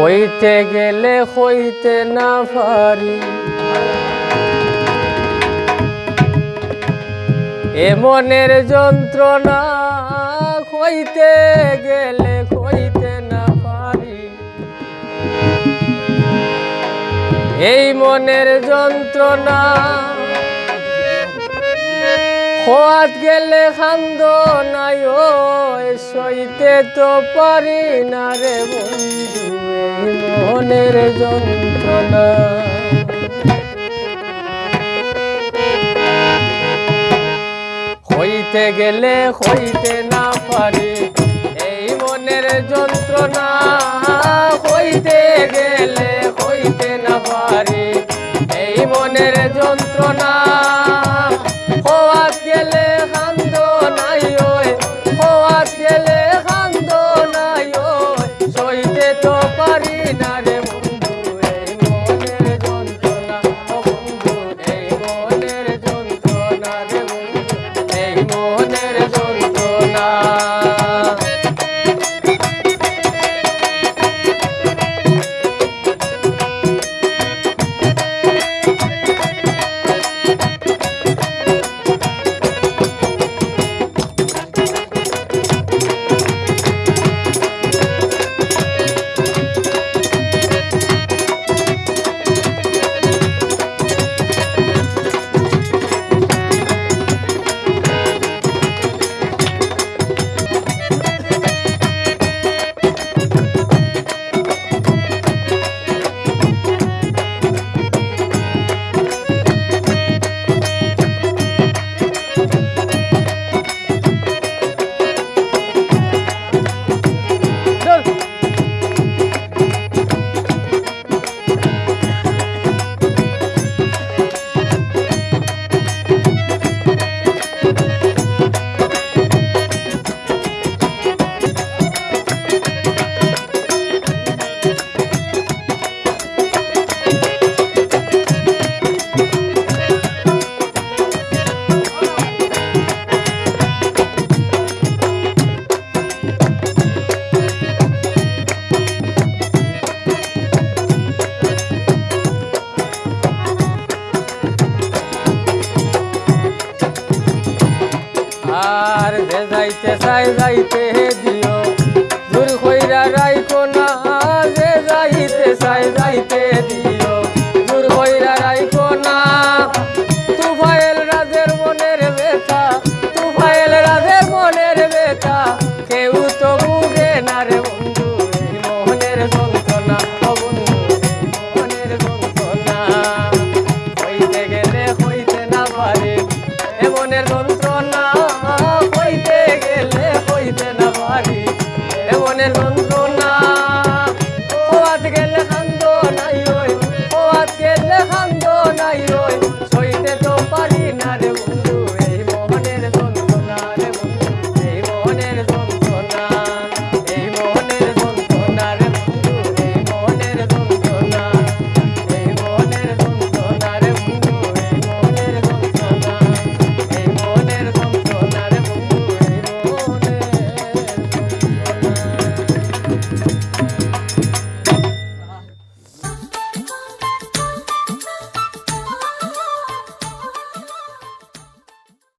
হইতে গেলে হইতে না পারি, এ মনের যন্ত্রণা হইতে গেলে হইতে না পারি। এই মনের যন্ত্রণা খোয়াত গেলে খান্দ নাই, সইতে তো পারি না রে বন্ধু এই মনের যন্ত্রণা। হইতে গেলে হইতে না পারি, এই মনের যন্ত্রণা হইতে গেলে হইতে না পারি। এই মনের যন্ত্রণা খোয়াত গেলে খান্দ নাই, খোয়াত গেলে খান্দ নাই, সইতে তো পারি না রে বন্ধু এই মনের যন্ত্রণা। ও বন্ধু এই মনের যন্ত্রণা রে বন্ধু এই মনের যন্ত্রণা। আর যে যাইতে চাই যাইতে দিও, দূর কইরা রাইখো না। যে যাইতে চাই যাইতে দিও, দূর কইরা রাইখো না। তুফাইল রাজের মনের ব্যথা, তুফাইল রাজের মনের ব্যথা, কেউ তো বুঝে না রে বন্ধু এই মনের যন্ত্রণা। ও বন্ধু এই মনের যন্ত্রণা হইতে গেলে হইতে না পারে, এ মনের যন্ত্রণা হইতে গেলে হইতে না পারি। এ মনের যন্ত্রণা খোয়াত গেলে খান্দ নাই, খোয়াত গেলে খান্দ নাই,